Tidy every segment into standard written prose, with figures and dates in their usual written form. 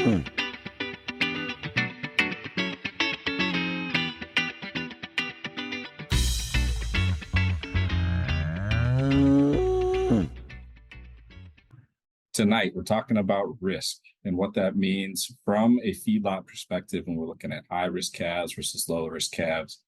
Tonight, we're talking about risk and what that means from a feedlot perspective when we're looking at high risk calves versus low risk calves.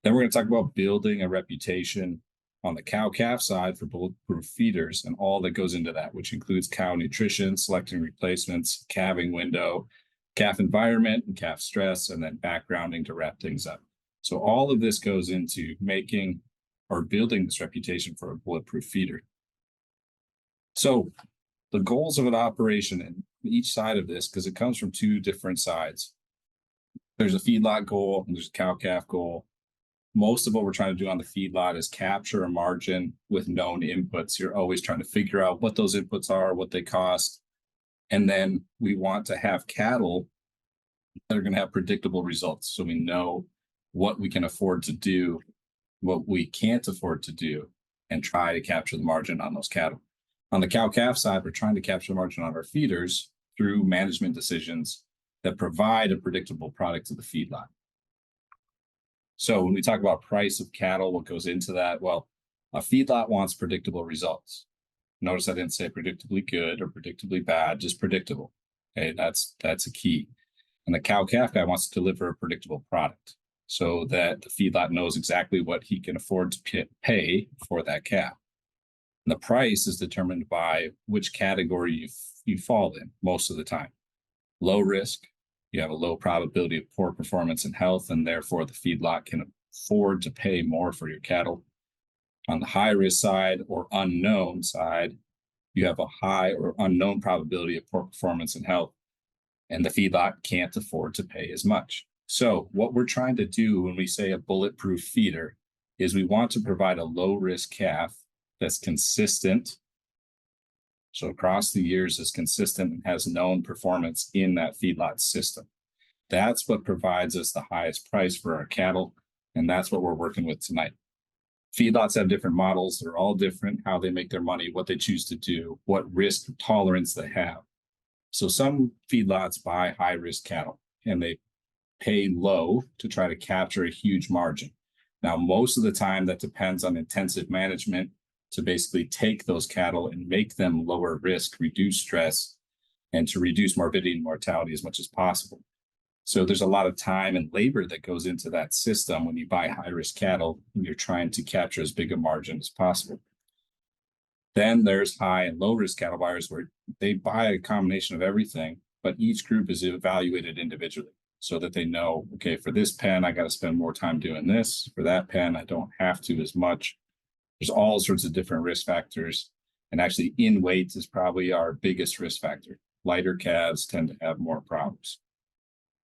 Then we're going to talk about building a reputation on the cow calf side for bulletproof feeders and all that goes into that, which includes cow nutrition, selecting replacements, calving window, calf environment, and calf stress, and then backgrounding to wrap things up. So all of this goes into making or building this reputation for a bulletproof feeder. So the goals of an operation and each side of this, because it comes from two different sides. There's a feedlot goal and there's a cow-calf goal. Most of what we're trying to do on the feedlot is capture a margin with known inputs. You're always trying to figure out what those inputs are, what they cost. And then we want to have cattle that are going to have predictable results. So we know what we can afford to do, what we can't afford to do, and try to capture the margin on those cattle. On the cow-calf side, we're trying to capture margin on our feeders through management decisions that provide a predictable product to the feedlot. So when we talk about price of cattle, what goes into that? Well, a feedlot wants predictable results. Notice I didn't say predictably good or predictably bad, just predictable. Okay, that's a key. And the cow-calf guy wants to deliver a predictable product so that the feedlot knows exactly what he can afford to pay for that calf. And the price is determined by which category you fall in most of the time. Low risk, you have a low probability of poor performance and health, and therefore the feedlot can afford to pay more for your cattle. On the high risk side or unknown side, you have a high or unknown probability of poor performance and health, and the feedlot can't afford to pay as much. So what we're trying to do when we say a bulletproof feeder is we want to provide a low risk calf that's consistent. So across the years is consistent and has known performance in that feedlot system. That's what provides us the highest price for our cattle. And that's what we're working with tonight. Feedlots have different models. They're all different, how they make their money, what they choose to do, what risk tolerance they have. So some feedlots buy high risk cattle and they pay low to try to capture a huge margin. Now, most of the time that depends on intensive management to basically take those cattle and make them lower risk, reduce stress, and to reduce morbidity and mortality as much as possible. So there's a lot of time and labor that goes into that system when you buy high-risk cattle and you're trying to capture as big a margin as possible. Then there's high and low-risk cattle buyers where they buy a combination of everything, but each group is evaluated individually so that they know, okay, for this pen, I got to spend more time doing this. For that pen, I don't have to as much. There's all sorts of different risk factors. And actually in weight is probably our biggest risk factor. Lighter calves tend to have more problems.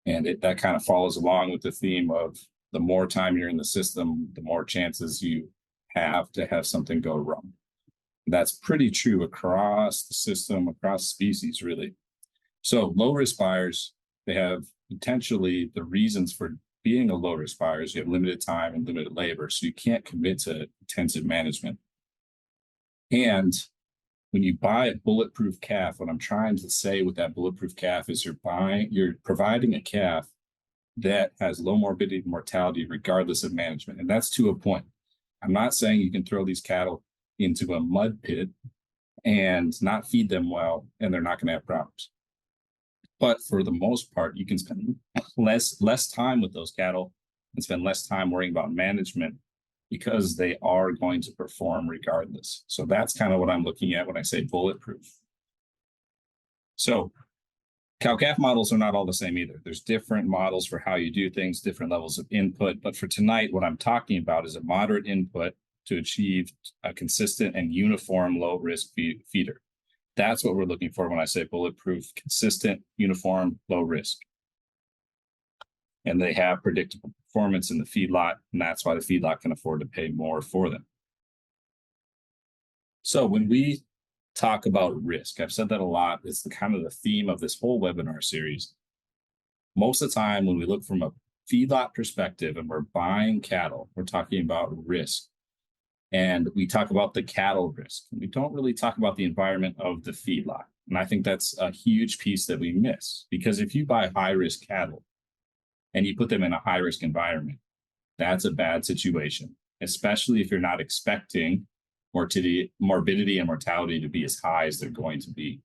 And that kind of follows along with the theme of the more time you're in the system, the more chances you have to have something go wrong. And that's pretty true across the system, across species, really. So low risk buyers, they have potentially the reasons for being a low risk buyer is you have limited time and limited labor, so you can't commit to intensive management. And when you buy a bulletproof calf, what I'm trying to say with that bulletproof calf is you're providing a calf that has low morbidity and mortality regardless of management. And that's to a point. I'm not saying you can throw these cattle into a mud pit and not feed them well, and they're not going to have problems. But for the most part, you can spend less time with those cattle and spend less time worrying about management because they are going to perform regardless. So that's kind of what I'm looking at when I say bulletproof. So cow-calf models are not all the same either. There's different models for how you do things, different levels of input. But for tonight, what I'm talking about is a moderate input to achieve a consistent and uniform low-risk feeder. That's what we're looking for when I say bulletproof, consistent, uniform, low risk. And they have predictable performance in the feedlot, and that's why the feedlot can afford to pay more for them. So when we talk about risk, I've said that a lot. It's the kind of the theme of this whole webinar series. Most of the time when we look from a feedlot perspective and we're buying cattle, we're talking about risk. And we talk about the cattle risk. We don't really talk about the environment of the feedlot. And I think that's a huge piece that we miss, because if you buy high risk cattle and you put them in a high risk environment, that's a bad situation, especially if you're not expecting morbidity and mortality to be as high as they're going to be.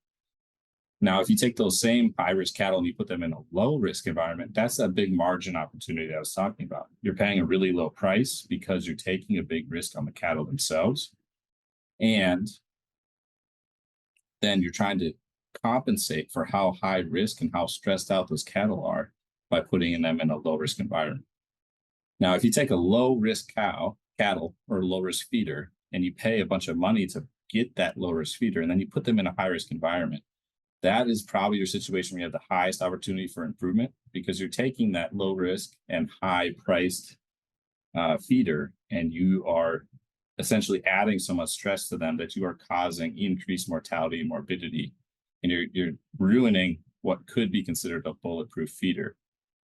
Now, if you take those same high risk cattle and you put them in a low risk environment, that's that big margin opportunity that I was talking about. You're paying a really low price because you're taking a big risk on the cattle themselves. And then you're trying to compensate for how high risk and how stressed out those cattle are by putting them in a low risk environment. Now, if you take a low risk cattle or low risk feeder, and you pay a bunch of money to get that low risk feeder, and then you put them in a high risk environment, that is probably your situation where you have the highest opportunity for improvement, because you're taking that low risk and high priced feeder, and you are essentially adding so much stress to them that you are causing increased mortality and morbidity, and you're ruining what could be considered a bulletproof feeder.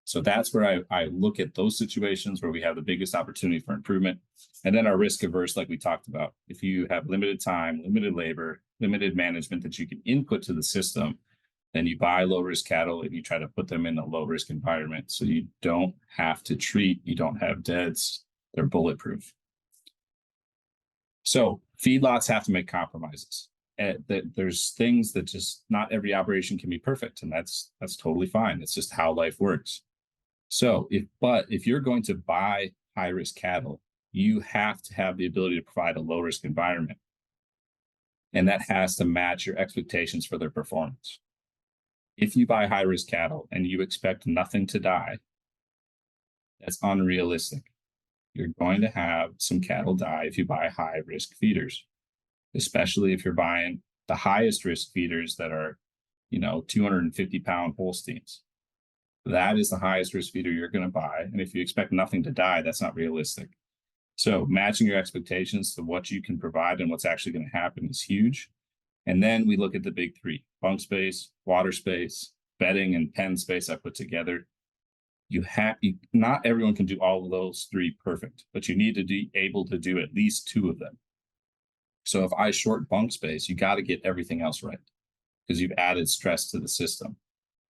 So that's where I look at those situations where we have the biggest opportunity for improvement. And then our risk averse, like we talked about, if you have limited time, limited labor, limited management that you can input to the system, then you buy low risk cattle and you try to put them in a low risk environment. So you don't have to treat, you don't have deads, they're bulletproof. So feedlots have to make compromises. There's things that just not every operation can be perfect, and that's totally fine. It's just how life works. So if you're going to buy high risk cattle, you have to have the ability to provide a low risk environment, and that has to match your expectations for their performance. If you buy high risk cattle and you expect nothing to die, that's unrealistic. You're going to have some cattle die if you buy high risk feeders, especially if you're buying the highest risk feeders that are, 250-pound Holsteins. That is the highest risk feeder you're going to buy. And if you expect nothing to die, that's not realistic. So matching your expectations to what you can provide and what's actually going to happen is huge. And then we look at the big three: bunk space, water space, bedding, and pen space I put together. Not everyone can do all of those three perfect, but you need to be able to do at least two of them. So if I short bunk space, you got to get everything else right, because you've added stress to the system.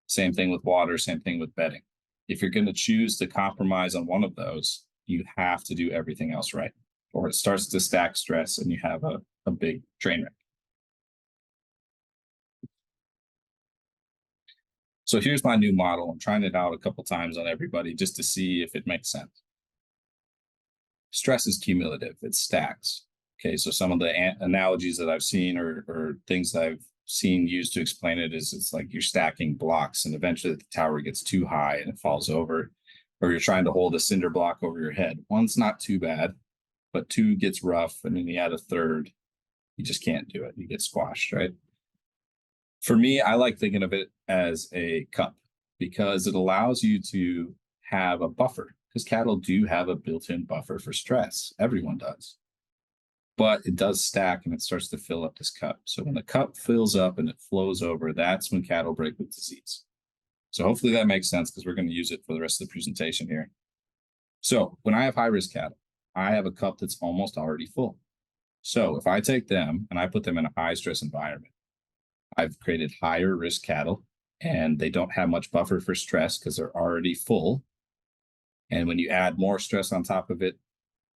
Same thing with water, same thing with bedding. If you're going to choose to compromise on one of those, you have to do everything else right, or it starts to stack stress and you have a big train wreck. So here's my new model. I'm trying it out a couple times on everybody just to see if it makes sense. Stress is cumulative, it stacks. Okay, so some of the analogies that I've seen or things that I've seen used to explain it is it's like you're stacking blocks, and eventually the tower gets too high and it falls over, or you're trying to hold a cinder block over your head. One's not too bad, but two gets rough, and then you add a third, you just can't do it. You get squashed, right? For me, I like thinking of it as a cup, because it allows you to have a buffer, because cattle do have a built-in buffer for stress. Everyone does. But it does stack and it starts to fill up this cup. So when the cup fills up and it flows over, that's when cattle break with disease. So hopefully that makes sense, because we're going to use it for the rest of the presentation here. So when I have high risk cattle, I have a cup that's almost already full. So if I take them and I put them in a high stress environment, I've created higher risk cattle, and they don't have much buffer for stress because they're already full. And when you add more stress on top of it,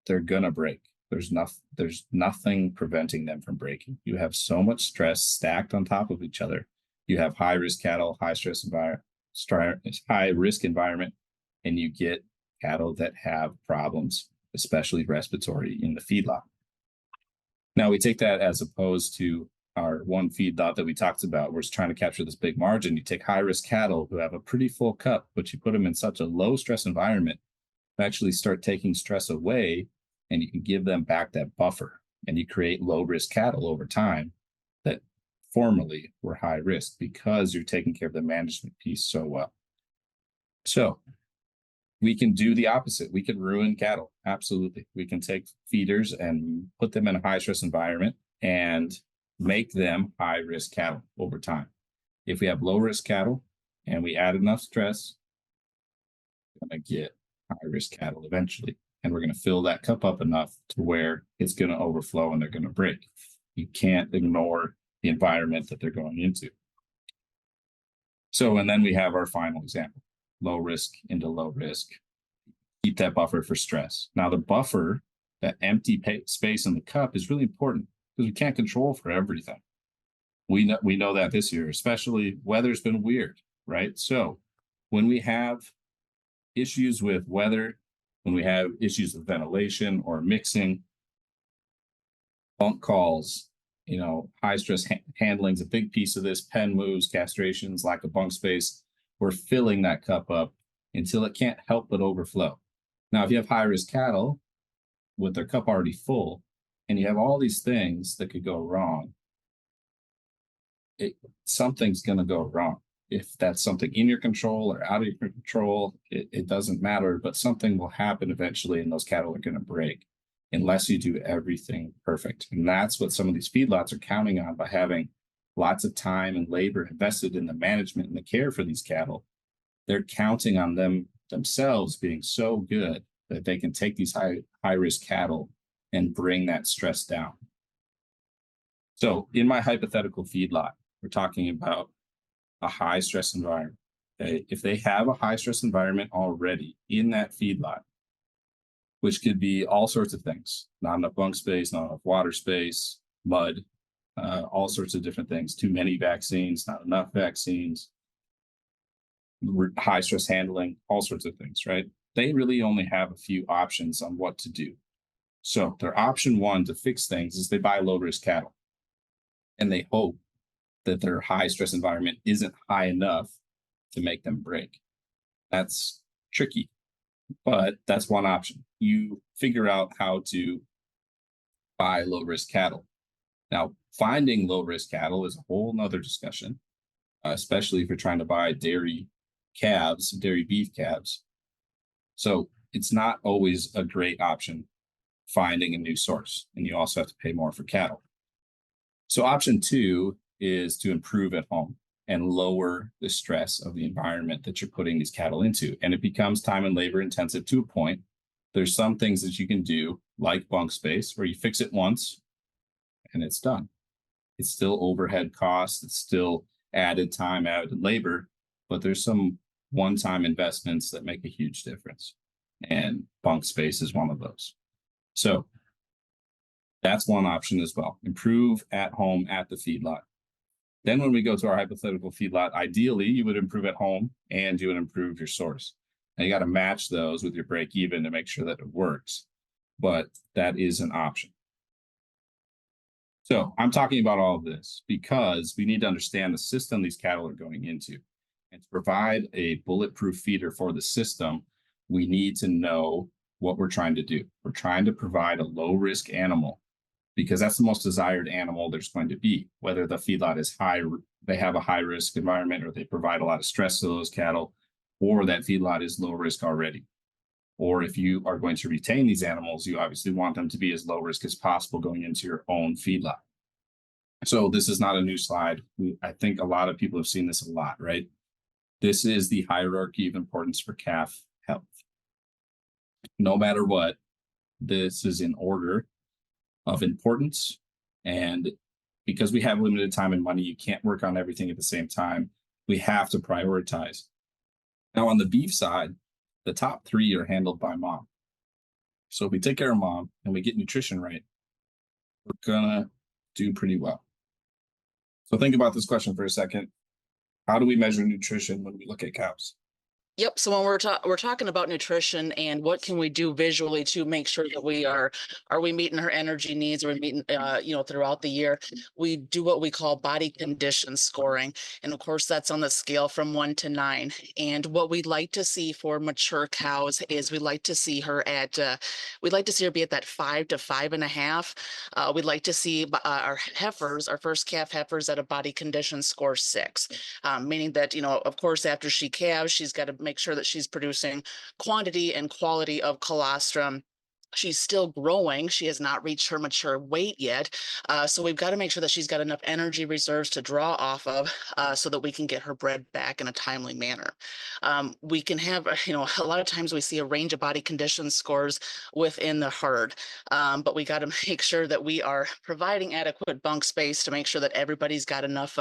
they're going to break. There's nothing preventing them from breaking. You have so much stress stacked on top of each other. You have high risk cattle, high stress environment, high risk environment, and you get cattle that have problems, especially respiratory, in the feedlot. Now we take that as opposed to our one feedlot that we talked about, where it's trying to capture this big margin. You take high risk cattle who have a pretty full cup, but you put them in such a low stress environment, you actually start taking stress away, and you can give them back that buffer, and you create low risk cattle over time that formerly were high risk, because you're taking care of the management piece so well. So we can do the opposite. We can ruin cattle. Absolutely. We can take feeders and put them in a high stress environment and make them high risk cattle over time. If we have low risk cattle and we add enough stress, we're going to get high risk cattle eventually. and we're going to fill that cup up enough to where it's going to overflow and they're going to break. You can't ignore the environment that they're going into. So, and then we have our final example, low risk into low risk. Keep that buffer for stress. Now the buffer, that empty space in the cup, is really important because we can't control for everything. We know that this year, especially weather's been weird, right? So when we have issues with weather, when we have issues with ventilation or mixing, bunk calls, high stress handling is a big piece of this. Pen moves, castrations, lack of bunk space. We're filling that cup up until it can't help but overflow. Now, if you have high risk cattle with their cup already full, and you have all these things that could go wrong, something's going to go wrong. If that's something in your control or out of your control, it doesn't matter, but something will happen eventually, and those cattle are going to break unless you do everything perfect. And that's what some of these feedlots are counting on by having lots of time and labor invested in the management and the care for these cattle. They're counting on themselves being so good that they can take these high risk cattle and bring that stress down. So in my hypothetical feedlot, we're talking about a high stress environment. Okay? If they have a high stress environment already in that feedlot, which could be all sorts of things, not enough bunk space, not enough water space, mud, all sorts of different things, too many vaccines, not enough vaccines, high stress handling, all sorts of things, right? They really only have a few options on what to do. So their option one to fix things is they buy low risk cattle, and they hope that their high stress environment isn't high enough to make them break. That's tricky, but that's one option. You figure out how to buy low risk cattle. Now, finding low risk cattle is a whole nother discussion, especially if you're trying to buy dairy beef calves. So it's not always a great option finding a new source, and you also have to pay more for cattle. So option two is to improve at home and lower the stress of the environment that you're putting these cattle into. And it becomes time and labor intensive to a point. There's some things that you can do, like bunk space, where you fix it once and it's done. It's still overhead costs, it's still added time, added labor, but there's some one-time investments that make a huge difference. And bunk space is one of those. So that's one option as well. Improve at home at the feedlot. Then when we go to our hypothetical feedlot, ideally you would improve at home and you would improve your source. And you got to match those with your break even to make sure that it works. But that is an option. So I'm talking about all of this because we need to understand the system these cattle are going into. And to provide a bulletproof feeder for the system, we need to know what we're trying to do. We're trying to provide a low risk animal because that's the most desired animal there's going to be, whether the feedlot is they have a high risk environment, or they provide a lot of stress to those cattle, or that feedlot is low risk already. Or if you are going to retain these animals, you obviously want them to be as low risk as possible going into your own feedlot. So this is not a new slide. I think a lot of people have seen this a lot, right? This is the hierarchy of importance for calf health. No matter what, this is in order of importance. And because we have limited time and money, you can't work on everything at the same time. We have to prioritize. Now on the beef side, the top three are handled by mom. So if we take care of mom and we get nutrition right, we're gonna do pretty well. So think about this question for a second. How do we measure nutrition when we look at cows? Yep. So when we're talking about nutrition and what can we do visually to make sure that are we meeting her energy needs? Are we meeting throughout the year? We do what we call body condition scoring, and of course that's on the scale from 1 to 9. And what we'd like to see for mature cows is we'd like to see her be at that 5 to 5.5. We'd like to see our heifers, our first calf heifers, at a body condition score 6, meaning that of course after she calves, she's got to make sure that she's producing quantity and quality of colostrum She's still growing. She has not reached her mature weight yet. So we've got to make sure that she's got enough energy reserves to draw off of so that we can get her bred back in a timely manner. We can have, a lot of times we see a range of body condition scores within the herd, but we got to make sure that we are providing adequate bunk space to make sure that everybody's got enough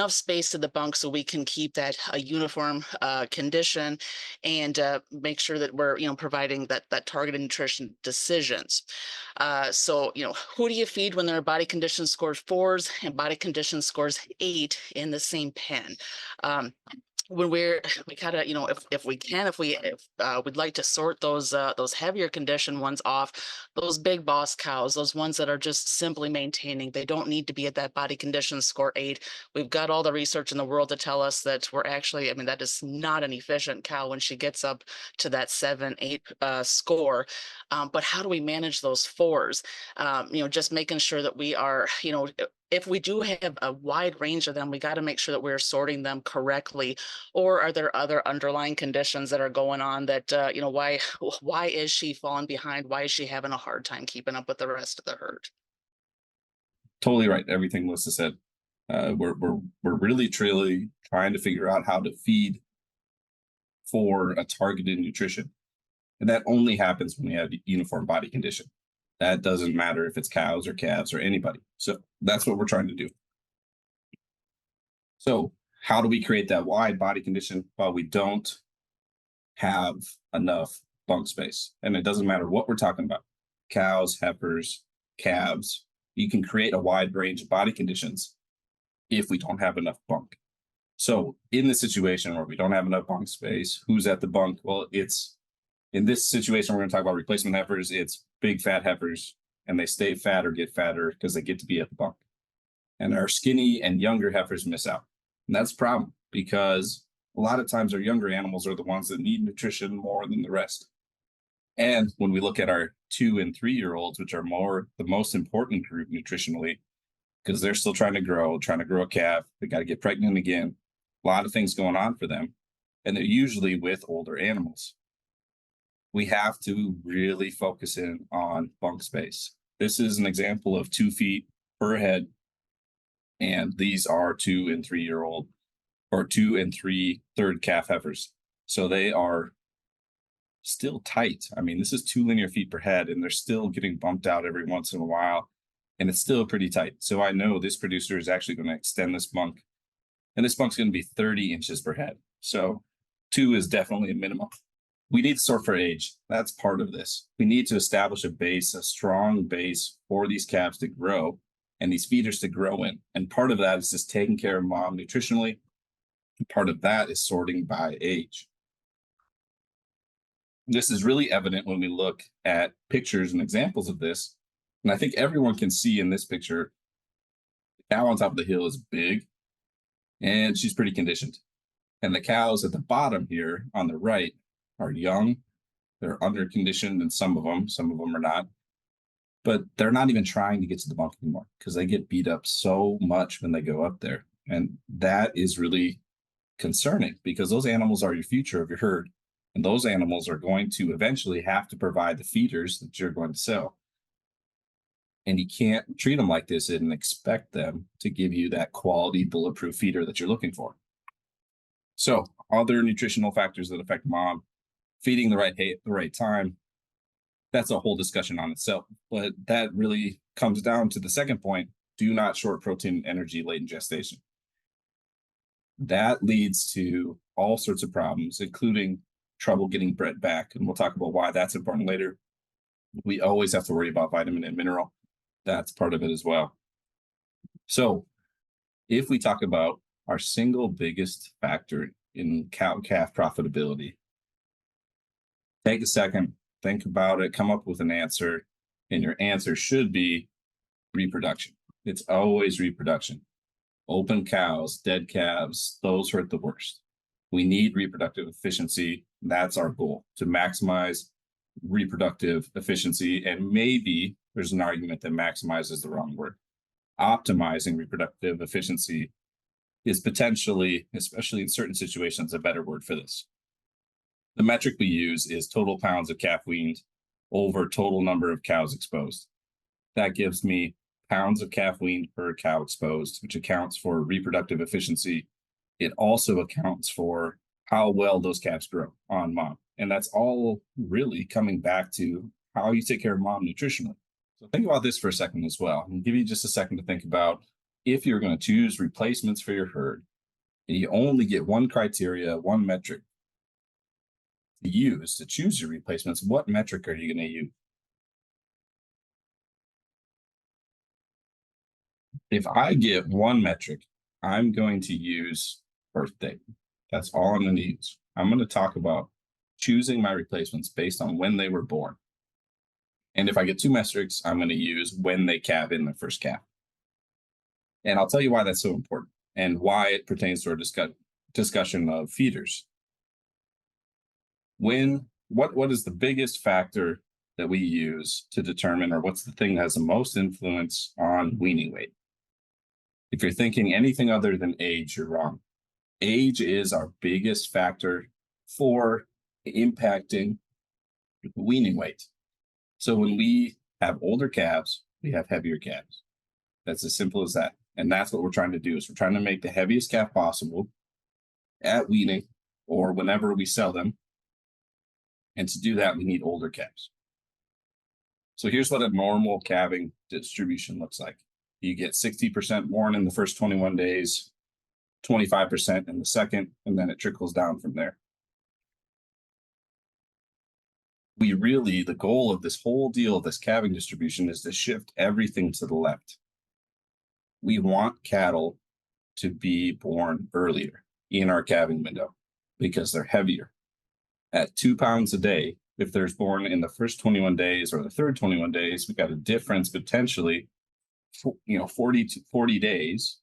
space in the bunk so we can keep that a uniform condition and make sure that we're providing that targeted nutrition decisions. So who do you feed when there are body condition scores 4s and body condition scores 8 in the same pen? When we gotta, if we can, if we'd like to sort those heavier condition ones off, those big boss cows, those ones that are just simply maintaining, they don't need to be at that body condition score 8. We've got all the research in the world to tell us that we're actually, I mean, that is not an efficient cow when she gets up to that 7, 8 score. But how do we manage those 4s? Just making sure that we are, if we do have a wide range of them, we got to make sure that we're sorting them correctly. Or are there other underlying conditions that are going on that, why is she falling behind? Why is she having a hard time keeping up with the rest of the herd? Totally right. Everything Melissa said. We're really truly trying to figure out how to feed for a targeted nutrition. And that only happens when we have uniform body condition. That doesn't matter if it's cows or calves or anybody. So that's what we're trying to do. So how do we create that wide body condition while we don't have enough bunk space? And it doesn't matter what we're talking about, cows, heifers, calves. You can create a wide range of body conditions if we don't have enough bunk. So in the situation where we don't have enough bunk space, who's at the bunk? Well, it's in this situation, we're going to talk about replacement heifers. It's big fat heifers, and they stay fat or get fatter because they get to be at the bunk. And our skinny and younger heifers miss out. And that's a problem because a lot of times our younger animals are the ones that need nutrition more than the rest. And when we look at our 2 and 3-year-olds, which are the most important group nutritionally, because they're still trying to grow a calf, they got to get pregnant again, a lot of things going on for them. And they're usually with older animals. We have to really focus in on bunk space. This is an example of 2 feet per head. And these are 2 and 3-year-old or 2 and 3 third calf heifers. So they are still tight. I mean, this is 2 linear feet per head, and they're still getting bumped out every once in a while. And it's still pretty tight. So I know this producer is actually going to extend this bunk. And this bunk's going to be 30 inches per head. So 2 is definitely a minimum. We need to sort for age. That's part of this. We need to establish a base, a strong base for these calves to grow and these feeders to grow in. And part of that is just taking care of mom nutritionally. And part of that is sorting by age. This is really evident when we look at pictures and examples of this. And I think everyone can see in this picture, the cow on top of the hill is big and she's pretty conditioned. And the cows at the bottom here on the right are young. They're underconditioned, and some of them are not. But they're not even trying to get to the bunk anymore because they get beat up so much when they go up there. And that is really concerning because those animals are your future of your herd. And those animals are going to eventually have to provide the feeders that you're going to sell. And you can't treat them like this and expect them to give you that quality bulletproof feeder that you're looking for. So other nutritional factors that affect mom, feeding the right time, that's a whole discussion on itself. But that really comes down to the second point: do not short protein and energy late in gestation. That leads to all sorts of problems, including trouble getting bred back. And we'll talk about why that's important later. We always have to worry about vitamin and mineral. That's part of it as well. So if we talk about our single biggest factor in cow-calf profitability, take a second, think about it, come up with an answer, and your answer should be reproduction. It's always reproduction. Open cows, dead calves, those hurt the worst. We need reproductive efficiency. That's our goal, to maximize reproductive efficiency. And maybe there's an argument that maximize is the wrong word. Optimizing reproductive efficiency is potentially, especially in certain situations, a better word for this. The metric we use is total pounds of calf weaned over total number of cows exposed. That gives me pounds of calf weaned per cow exposed, which accounts for reproductive efficiency. It also accounts for how well those calves grow on mom. And that's all really coming back to how you take care of mom nutritionally. So think about this for a second as well. I'll give you just a second to think about if you're going to choose replacements for your herd, and you only get one criteria, one metric to use to choose your replacements, what metric are you going to use? If I get one metric, I'm going to use birth date. That's all I'm going to use. I'm going to talk about choosing my replacements based on when they were born. And if I get two metrics, I'm going to use when they calve in their first calf. And I'll tell you why that's so important and why it pertains to our discussion of feeders. What is the biggest factor that we use to determine, or what's the thing that has the most influence on weaning weight? If you're thinking anything other than age, you're wrong. Age is our biggest factor for impacting weaning weight. So when we have older calves, we have heavier calves. That's as simple as that. And that's what we're trying to do, is we're trying to make the heaviest calf possible at weaning or whenever we sell them. And to do that, we need older calves. So here's what a normal calving distribution looks like. You get 60% born in the first 21 days, 25% in the second, and then it trickles down from there. The goal of this whole deal, of this calving distribution, is to shift everything to the left. We want cattle to be born earlier in our calving window because they're heavier. At 2 pounds a day, if there's born in the first 21 days or the third 21 days, we've got a difference potentially, 40 days.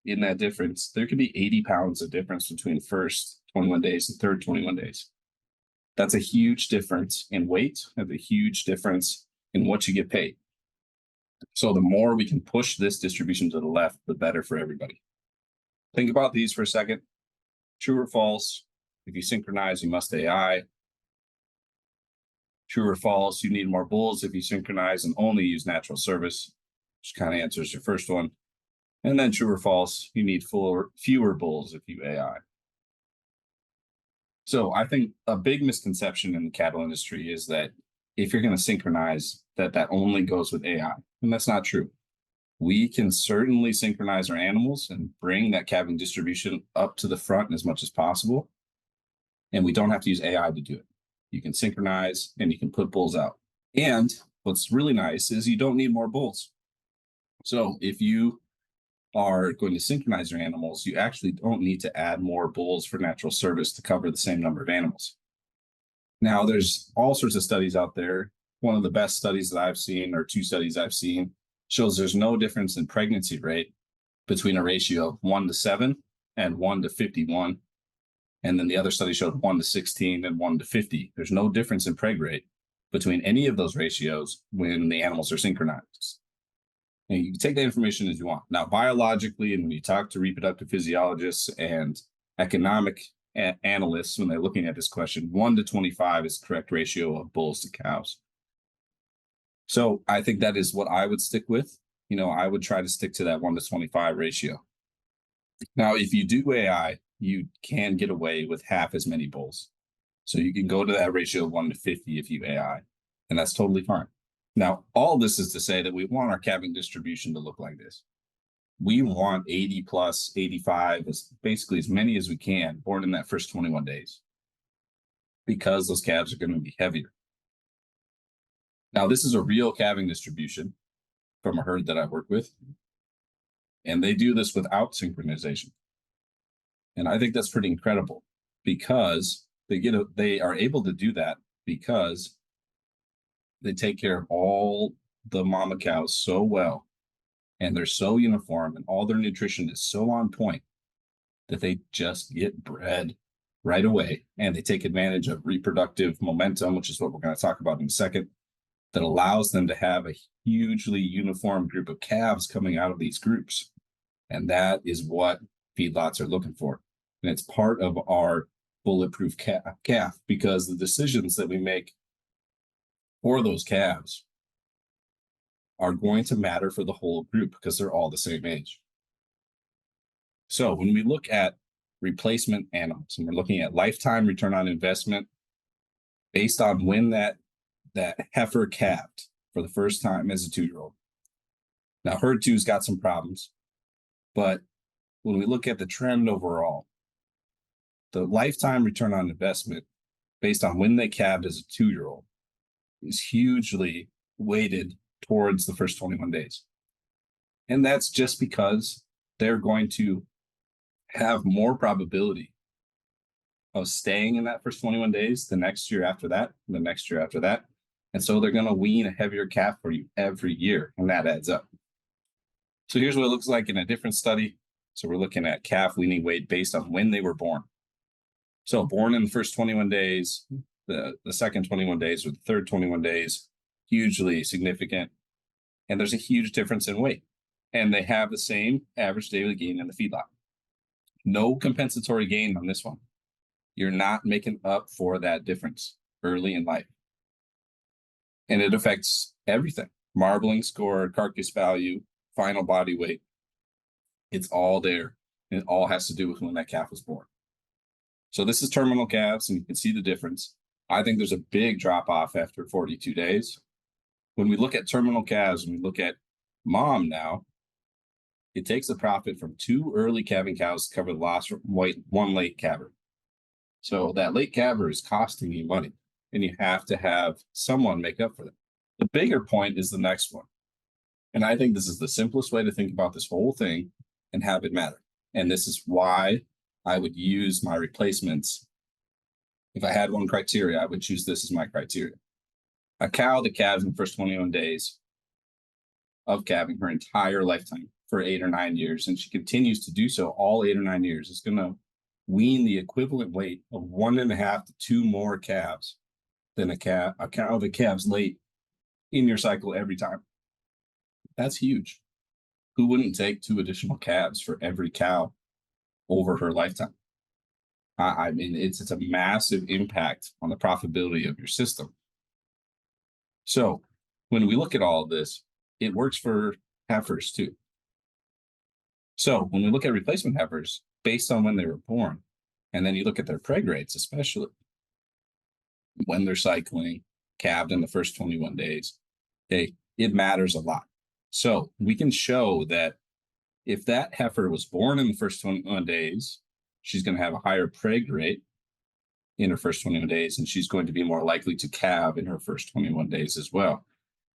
In that difference, there could be 80 pounds of difference between first 21 days and third 21 days. That's a huge difference in weight, and a huge difference in what you get paid. So the more we can push this distribution to the left, the better for everybody. Think about these for a second. True or false? If you synchronize, you must AI. True or false? You need more bulls if you synchronize and only use natural service, which kind of answers your first one. And then true or false? You need fewer bulls if you AI. So I think a big misconception in the cattle industry is that if you're going to synchronize, that only goes with AI. And that's not true. We can certainly synchronize our animals and bring that calving distribution up to the front as much as possible. And we don't have to use AI to do it. You can synchronize and you can put bulls out. And what's really nice is you don't need more bulls. So if you are going to synchronize your animals, you actually don't need to add more bulls for natural service to cover the same number of animals. Now, there's all sorts of studies out there. One of the best studies that I've seen, or two studies I've seen, shows there's no difference in pregnancy rate between a ratio of 1:7 and 1:51. And then the other study showed 1:16 and 1:50. There's no difference in preg rate between any of those ratios when the animals are synchronized. And you can take that information as you want. Now, biologically, and when you talk to reproductive physiologists and economic analysts, when they're looking at this question, 1:25 is the correct ratio of bulls to cows. So I think that is what I would stick with. I would try to stick to that 1:25 ratio. Now, if you do AI, you can get away with half as many bulls. So you can go to that ratio of 1:50 if you AI, and that's totally fine. Now, all this is to say that we want our calving distribution to look like this. We want 80 plus, 85, basically as many as we can, born in that first 21 days, because those calves are going to be heavier. Now, this is a real calving distribution from a herd that I work with, and they do this without synchronization. And I think that's pretty incredible, because they are able to do that because they take care of all the mama cows so well, and they're so uniform, and all their nutrition is so on point that they just get bred right away. And they take advantage of reproductive momentum, which is what we're going to talk about in a second, that allows them to have a hugely uniform group of calves coming out of these groups. And that is what feedlots are looking for. And it's part of our bulletproof calf, because the decisions that we make for those calves are going to matter for the whole group because they're all the same age. So when we look at replacement animals and we're looking at lifetime return on investment based on when that heifer calved for the first time as a 2-year-old. Now herd two's got some problems, but when we look at the trend overall, the lifetime return on investment based on when they calved as a 2-year-old is hugely weighted towards the first 21 days. And that's just because they're going to have more probability of staying in that first 21 days the next year after that, the next year after that. And so they're going to wean a heavier calf for you every year, and that adds up. So here's what it looks like in a different study. So we're looking at calf weaning weight based on when they were born. So born in the first 21 days, the second 21 days, or the third 21 days, hugely significant. And there's a huge difference in weight. And they have the same average daily gain in the feedlot. No compensatory gain on this one. You're not making up for that difference early in life. And it affects everything. Marbling score, carcass value, final body weight. It's all there. And it all has to do with when that calf was born. So this is terminal calves, and you can see the difference. I think there's a big drop off after 42 days. When we look at terminal calves, and we look at mom now, it takes the profit from 2 early calving cows to cover the loss from 1 late calver. So that late calver is costing you money, and you have to have someone make up for that. The bigger point is the next one. And I think this is the simplest way to think about this whole thing and have it matter. And this is why I would use my replacements. If I had one criteria, I would choose this as my criteria. A cow that calves in the first 21 days of calving her entire lifetime for 8 or 9 years, and she continues to do so all 8 or 9 years, is going to wean the equivalent weight of 1.5 to 2 more calves than a cow that calves late in your cycle every time. That's huge. Who wouldn't take 2 additional calves for every cow over her lifetime? I mean, it's a massive impact on the profitability of your system. So when we look at all of this, it works for heifers too. So when we look at replacement heifers based on when they were born, and then you look at their preg rates, especially when they're cycling, calved in the first 21 days, okay, it matters a lot. So we can show that if that heifer was born in the first 21 days, she's going to have a higher preg rate in her first 21 days, and she's going to be more likely to calve in her first 21 days as well.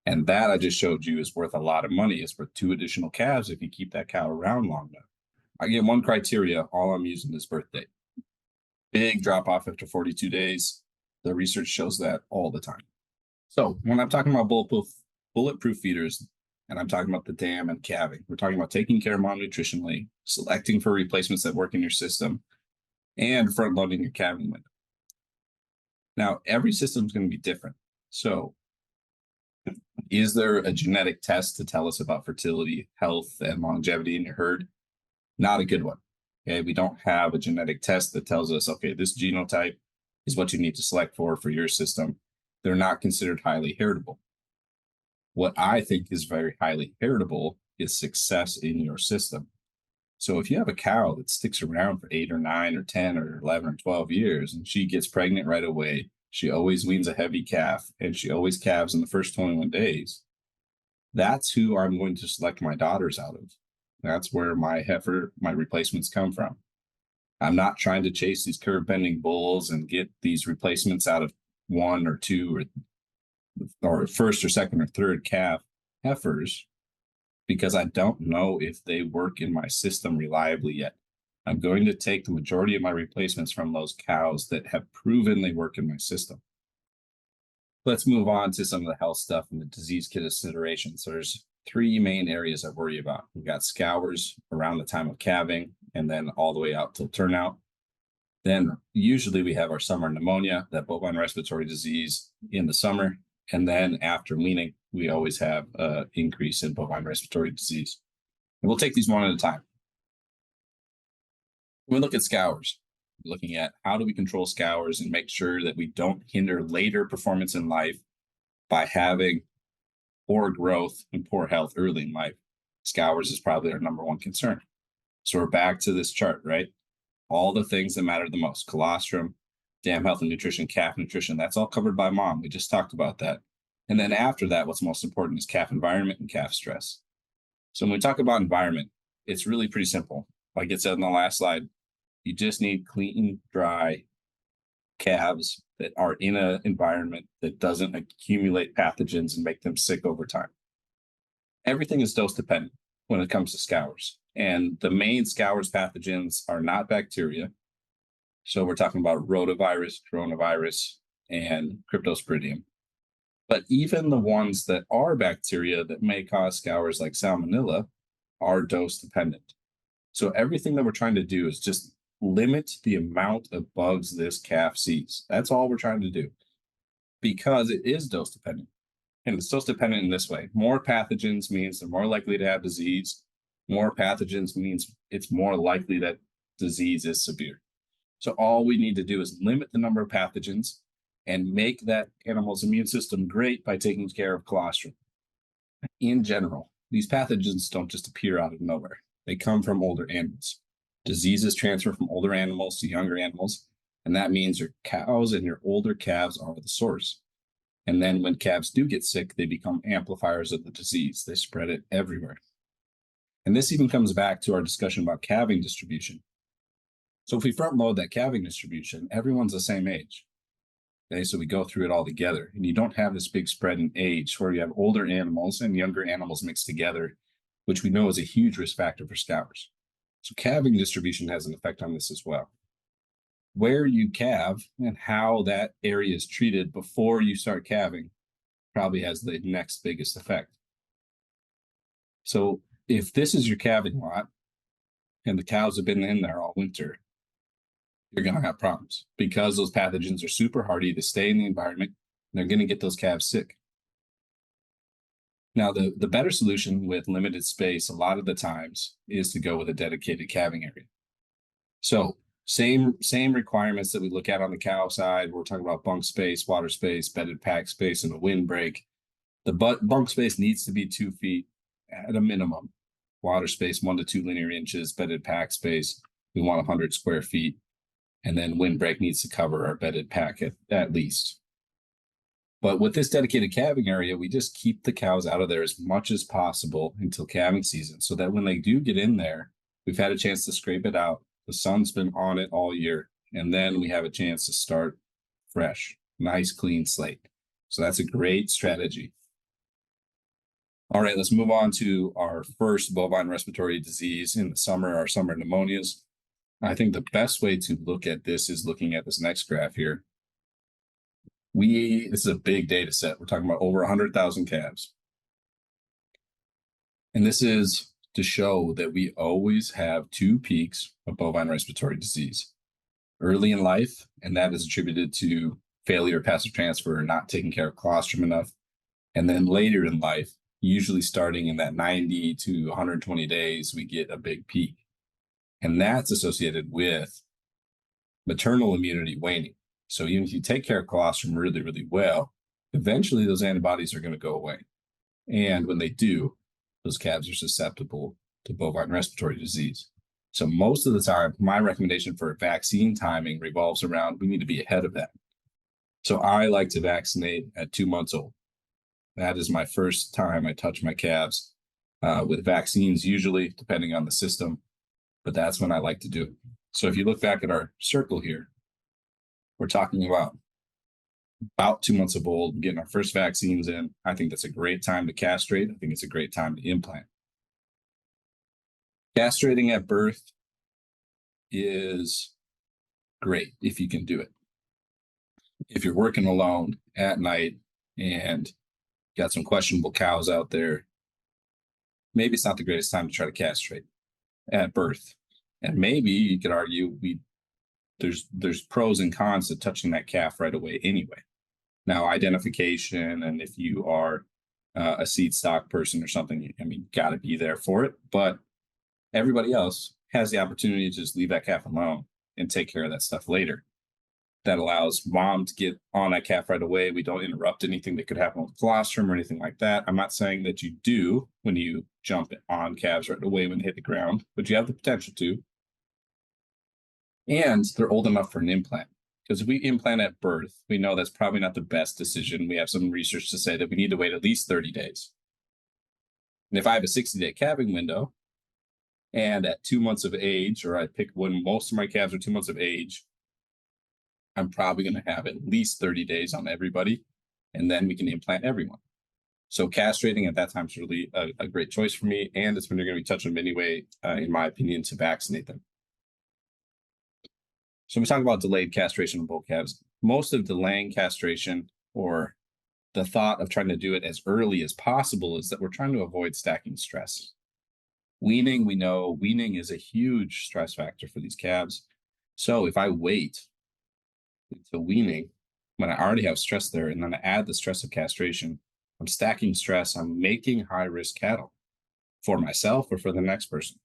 And that I just showed you is worth a lot of money. It's worth 2 additional calves if you keep that cow around long enough. I get one criteria, all I'm using is birth date. Big drop off after 42 days. The research shows that all the time. So when I'm talking about bulletproof feeders, and I'm talking about the dam and calving, we're talking about taking care of mom nutritionally, selecting for replacements that work in your system, and front loading your calving window. Now, every system is going to be different. So is there a genetic test to tell us about fertility, health, and longevity in your herd? Not a good one. Okay, we don't have a genetic test that tells us, okay, this genotype is what you need to select for your system. They're not considered highly heritable. What I think is very highly heritable is success in your system. So if you have a cow that sticks around for 8 or 9 or 10 or 11 or 12 years, and she gets pregnant right away, she always weans a heavy calf, and she always calves in the first 21 days, that's who I'm going to select my daughters out of. That's where my replacements come from. I'm not trying to chase these curve bending bulls and get these replacements out of 1 or 2 or first or second or third calf heifers, because I don't know if they work in my system reliably yet. I'm going to take the majority of my replacements from those cows that have proven they work in my system. Let's move on to some of the health stuff and the disease considerations. So there's 3 main areas I worry about. We've got scours around the time of calving and then all the way out till turnout. Then usually we have our summer pneumonia, that bovine respiratory disease in the summer. And then after weaning, we always have an increase in bovine respiratory disease. And we'll take these one at a time. When we look at scours, we're looking at how do we control scours and make sure that we don't hinder later performance in life by having poor growth and poor health early in life, scours is probably our number one concern. So we're back to this chart, right? All the things that matter the most: colostrum, dam health and nutrition, calf nutrition, that's all covered by mom. We just talked about that. And then after that, what's most important is calf environment and calf stress. So when we talk about environment, it's really pretty simple. Like it said in the last slide, you just need clean, dry calves that are in an environment that doesn't accumulate pathogens and make them sick over time. Everything is dose dependent when it comes to scours. And the main scours pathogens are not bacteria. So we're talking about rotavirus, coronavirus, and cryptosporidium. But even the ones that are bacteria that may cause scours like salmonella are dose dependent. So everything that we're trying to do is just limit the amount of bugs this calf sees. That's all we're trying to do, because it is dose dependent. And it's dose dependent in this way: more pathogens means they're more likely to have disease. More pathogens means it's more likely that disease is severe. So all we need to do is limit the number of pathogens and make that animal's immune system great by taking care of colostrum. In general, these pathogens don't just appear out of nowhere. They come from older animals. Diseases transfer from older animals to younger animals, and that means your cows and your older calves are the source. And then when calves do get sick, they become amplifiers of the disease. They spread it everywhere. And this even comes back to our discussion about calving distribution. So if we front load that calving distribution, everyone's the same age. Okay, so we go through it all together, and you don't have this big spread in age where you have older animals and younger animals mixed together, which we know is a huge risk factor for scours. So calving distribution has an effect on this as well. Where you calve and how that area is treated before you start calving probably has the next biggest effect. So if this is your calving lot and the cows have been in there all winter, you're going to have problems, because those pathogens are super hardy to stay in the environment, and they're going to get those calves sick. Now, the better solution with limited space a lot of the times is to go with a dedicated calving area. So same requirements that we look at on the cow side. We're talking about bunk space, water space, bedded pack space, and a windbreak. The bunk space needs to be 2 feet at a minimum. Water space, 1 to 2 linear inches. Bedded pack space, we want 100 square feet. And then windbreak needs to cover our bedded pack at least. But with this dedicated calving area, we just keep the cows out of there as much as possible until calving season, so that when they do get in there, we've had a chance to scrape it out. The sun's been on it all year, and then we have a chance to start fresh, nice, clean slate. So that's a great strategy. All right, let's move on to our first bovine respiratory disease in the summer, our summer pneumonias. I think the best way to look at this is looking at this next graph here. This is a big data set. We're talking about over 100,000 calves. And this is to show that we always have 2 peaks of bovine respiratory disease. Early in life, and that is attributed to failure of passive transfer or not taking care of colostrum enough. And then later in life, usually starting in that 90 to 120 days, we get a big peak. And that's associated with maternal immunity waning. So even if you take care of colostrum really, really well, eventually those antibodies are going to go away. And when they do, those calves are susceptible to bovine respiratory disease. So most of the time, my recommendation for vaccine timing revolves around we need to be ahead of that. So I like to vaccinate at 2 months old. That is my first time I touch my calves with vaccines, usually, depending on the system. But that's when I like to do it. So if you look back at our circle here, we're talking about 2 months of old, getting our first vaccines in. I think that's a great time to castrate. I think it's a great time to implant. Castrating at birth is great if you can do it. If you're working alone at night and got some questionable cows out there, maybe it's not the greatest time to try to castrate at birth. And maybe you could argue there's pros and cons to touching that calf right away anyway. Now, identification, and if you are a seed stock person or something, I mean, got to be there for it. But everybody else has the opportunity to just leave that calf alone and take care of that stuff later. That allows mom to get on that calf right away. We don't interrupt anything that could happen with colostrum or anything like that. I'm not saying that you do when you jump on calves right away when they hit the ground, but you have the potential to. And they're old enough for an implant. Because if we implant at birth, we know that's probably not the best decision. We have some research to say that we need to wait at least 30 days. And if I have a 60-day calving window, and at 2 months of age, or I pick when most of my calves are 2 months of age, I'm probably going to have at least 30 days on everybody, and then we can implant everyone. So castrating at that time is really a great choice for me, and it's when you're going to be touching them anyway, in my opinion, to vaccinate them. So we talk about delayed castration of bull calves. Most of delaying castration, or the thought of trying to do it as early as possible, is that we're trying to avoid stacking stress. Weaning, we know weaning is a huge stress factor for these calves. So if I wait until weaning, when I already have stress there, and then I add the stress of castration, I'm stacking stress. I'm making high risk cattle for myself or for the next person.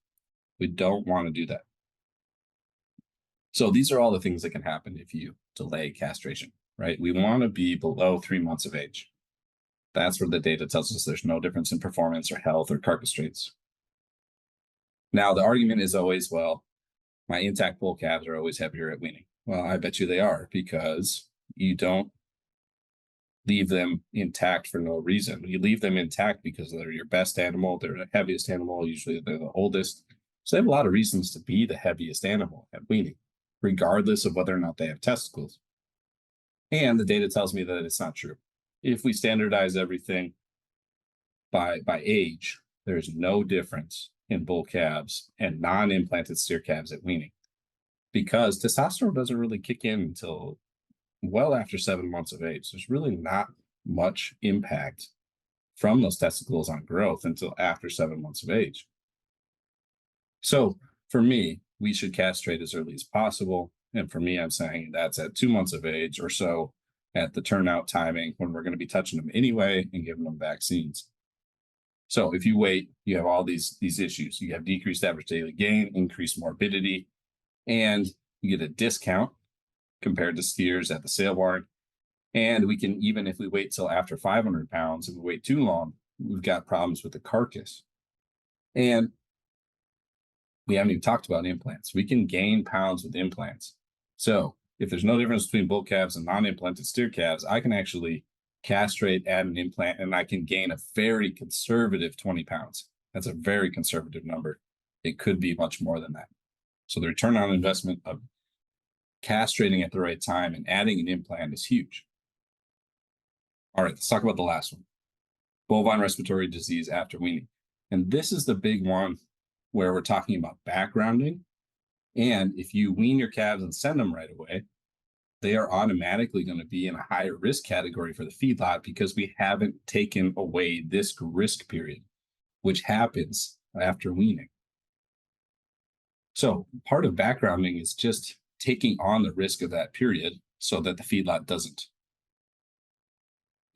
We don't want to do that. So these are all the things that can happen if you delay castration, right? We want to be below 3 months of age. That's where the data tells us there's no difference in performance or health or carcass traits. Now, the argument is always, well, my intact bull calves are always heavier at weaning. Well, I bet you they are, because you don't leave them intact for no reason. You leave them intact because they're your best animal. They're the heaviest animal. Usually they're the oldest. So they have a lot of reasons to be the heaviest animal at weaning, regardless of whether or not they have testicles. And the data tells me that it's not true. If we standardize everything by age, there's no difference in bull calves and non-implanted steer calves at weaning, because testosterone doesn't really kick in until well after 7 months of age. There's really not much impact from those testicles on growth until after 7 months of age. So for me, we should castrate as early as possible. And for me, I'm saying that's at 2 months of age or so, at the turnout timing when we're going to be touching them anyway and giving them vaccines. So if you wait, you have all these issues. You have decreased average daily gain, increased morbidity, and you get a discount compared to steers at the sale barn. And we can, even if we wait till after 500 pounds, if we wait too long, we've got problems with the carcass. And we haven't even talked about implants. We can gain pounds with implants. So if there's no difference between bull calves and non-implanted steer calves, I can actually castrate, add an implant, and I can gain a very conservative 20 pounds. That's a very conservative number. It could be much more than that. So the return on investment of castrating at the right time and adding an implant is huge. All right, let's talk about the last one. Bovine respiratory disease after weaning. And this is the big one where we're talking about backgrounding. And if you wean your calves and send them right away, they are automatically going to be in a higher risk category for the feedlot, because we haven't taken away this risk period, which happens after weaning. So part of backgrounding is just taking on the risk of that period so that the feedlot doesn't.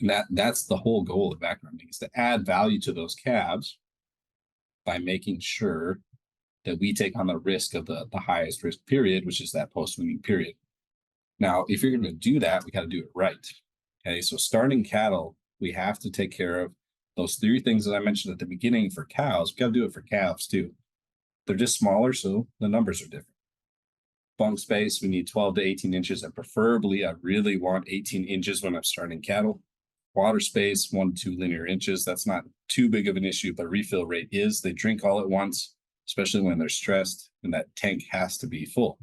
And that's the whole goal of backgrounding, is to add value to those calves by making sure that we take on the risk of the highest risk period, which is that post-weaning period. Now, if you're going to do that, we got to do it right. Okay, so starting cattle, we have to take care of those 3 things that I mentioned at the beginning for cows. We got to do it for calves too. They're just smaller, so the numbers are different. Bunk space, we need 12 to 18 inches, and preferably I really want 18 inches when I'm starting cattle. Water space, 1 to 2 linear inches. That's not too big of an issue, but refill rate is. They drink all at once, especially when they're stressed, and that tank has to be full.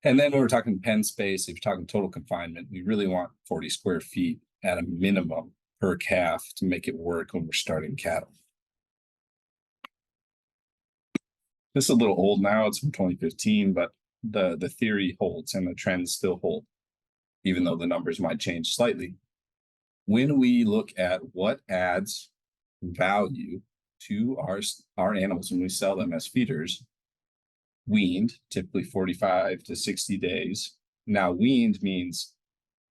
And then when we're talking pen space, if you're talking total confinement, we really want 40 square feet at a minimum per calf to make it work when we're starting cattle. This is a little old now, it's from 2015, but the theory holds and the trends still hold, even though the numbers might change slightly. When we look at what adds value to our animals when we sell them as feeders, weaned, typically 45 to 60 days. Now, weaned means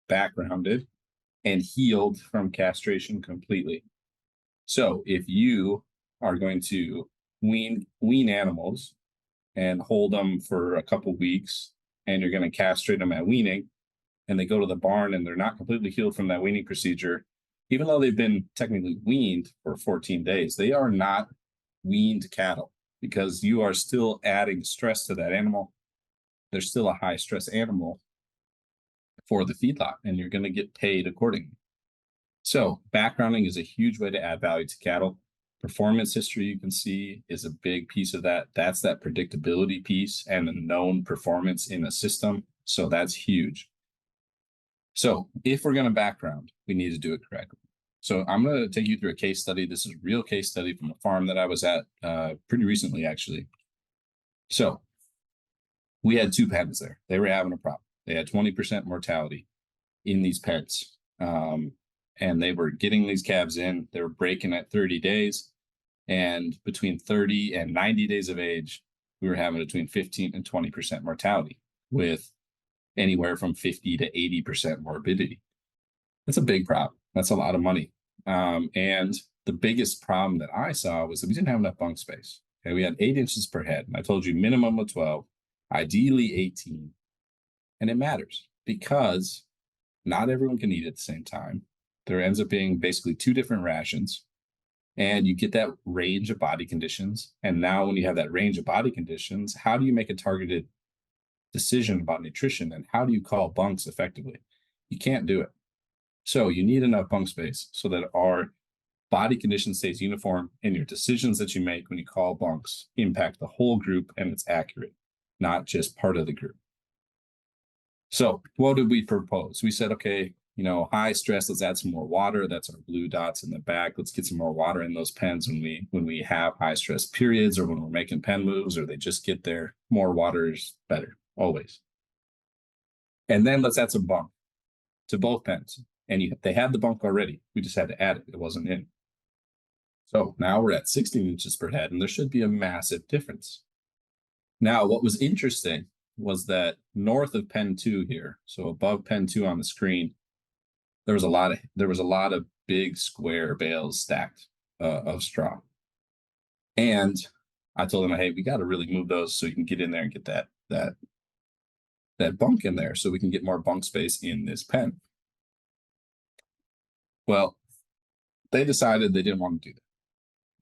backgrounded and healed from castration completely. So if you are going to wean animals and hold them for a couple weeks and you're going to castrate them at weaning, and they go to the barn and they're not completely healed from that weaning procedure, even though they've been technically weaned for 14 days, they are not weaned cattle because you are still adding stress to that animal. They're still a high stress animal for the feedlot, and you're going to get paid accordingly. So backgrounding is a huge way to add value to cattle. Performance history, you can see, is a big piece of that. That's that predictability piece and the known performance in a system. So that's huge. So if we're going to background, we need to do it correctly. So I'm going to take you through a case study. This is a real case study from a farm that I was at pretty recently, actually. So we had 2 pens there. They were having a problem. They had 20% mortality in these pens. And they were getting these calves in. They were breaking at 30 days. And between 30 and 90 days of age, we were having between 15 and 20% mortality with anywhere from 50 to 80% morbidity. That's a big problem. That's a lot of money. And the biggest problem that I saw was that we didn't have enough bunk space. Okay, we had 8 inches per head. And I told you minimum of 12, ideally 18. And it matters because not everyone can eat at the same time. There ends up being basically 2 different rations, and you get that range of body conditions. And now when you have that range of body conditions, how do you make a targeted decision about nutrition, and how do you call bunks effectively? You can't do it. So you need enough bunk space so that our body condition stays uniform, and your decisions that you make when you call bunks impact the whole group and it's accurate, not just part of the group. So what did we propose? We said, okay, high stress, let's add some more water. That's our blue dots in the back. Let's get some more water in those pens when we have high stress periods, or when we're making pen moves, or they just get there. More water is better, always. And then let's add some bunk to both pens. And they had the bunk already. We just had to add it. It wasn't in. So now we're at 16 inches per head, and there should be a massive difference. Now, what was interesting was that north of pen 2 here, so above pen 2 on the screen, there was a lot of big square bales stacked of straw. And I told them, hey, we got to really move those so you can get in there and get that bunk in there so we can get more bunk space in this pen. Well, they decided they didn't want to do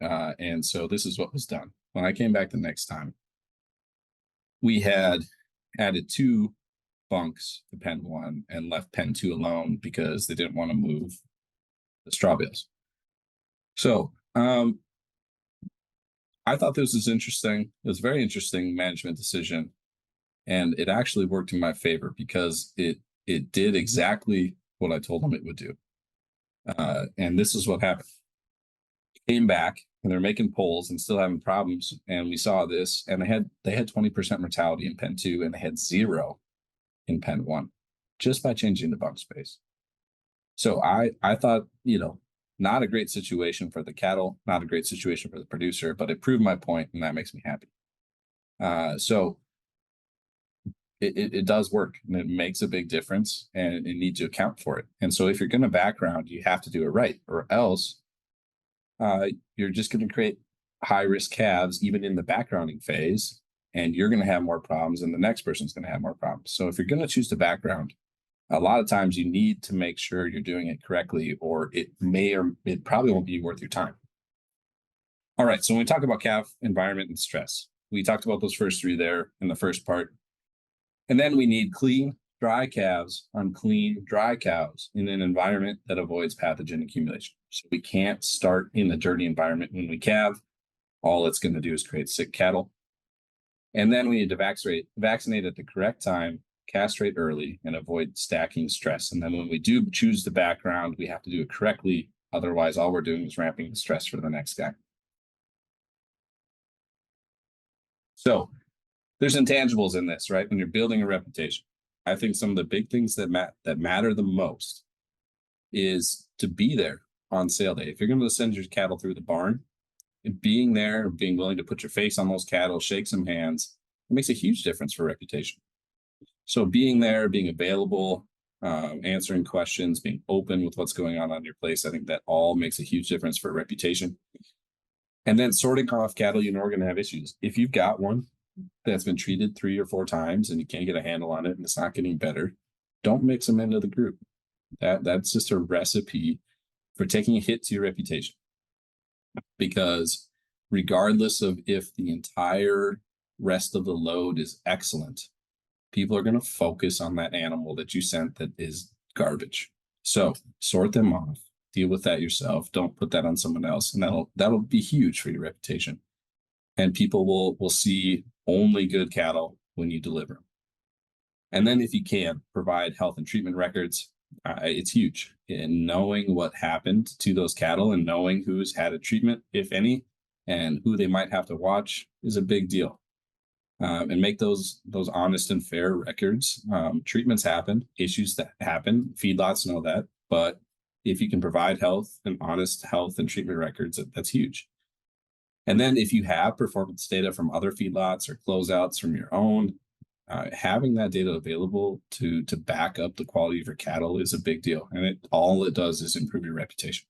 that. And so this is what was done. When I came back the next time, we had added 2 bunks to pen 1 and left pen 2 alone because they didn't want to move the straw bales. So I thought this was interesting. It was a very interesting management decision, and it actually worked in my favor because it did exactly what I told them it would do. And this is what happened. Came back and they're making polls and still having problems, and we saw this, and they had 20% mortality in pen 2, and they had 0 in pen 1 just by changing the bunk space. So I thought, not a great situation for the cattle, not a great situation for the producer, but it proved my point, and that makes me happy. So it does work, and it makes a big difference, and it needs to account for it. And so if you're going to background, you have to do it right, or else you're just going to create high risk calves even in the backgrounding phase, and you're going to have more problems, and the next person's going to have more problems. So if you're going to choose to background, a lot of times you need to make sure you're doing it correctly, or it probably won't be worth your time. All right, so when we talk about calf environment and stress, we talked about those first 3 there in the first part. And then we need clean, dry calves on clean, dry cows in an environment that avoids pathogen accumulation. So we can't start in a dirty environment when we calve. All it's going to do is create sick cattle. And then we need to vaccinate at the correct time, castrate early, and avoid stacking stress. And then when we do choose the background, we have to do it correctly. Otherwise, all we're doing is ramping the stress for the next guy. So there's intangibles in this, right? When you're building a reputation, I think some of the big things that matter the most is to be there on sale day. If you're going to send your cattle through the barn, and being there, being willing to put your face on those cattle, shake some hands, it makes a huge difference for reputation. So being there, being available, answering questions, being open with what's going on your place, I think that all makes a huge difference for reputation. And then sorting off cattle you know are going to have issues. If you've got one that's been treated 3 or 4 times and you can't get a handle on it and it's not getting better, don't mix them into the group. That's just a recipe for taking a hit to your reputation. Because regardless of if the entire rest of the load is excellent, people are going to focus on that animal that you sent that is garbage. So sort them off, deal with that yourself. Don't put that on someone else, and that'll be huge for your reputation. And people will see only good cattle when you deliver them. And then if you can provide health and treatment records, it's huge. And knowing what happened to those cattle and knowing who's had a treatment, if any, and who they might have to watch is a big deal. And make those honest and fair records. Treatments happen, issues that happen. Feedlots know that, but if you can provide health and honest health and treatment records, that's huge. And then if you have performance data from other feedlots or closeouts from your own, having that data available to back up the quality of your cattle is a big deal. And all it does is improve your reputation.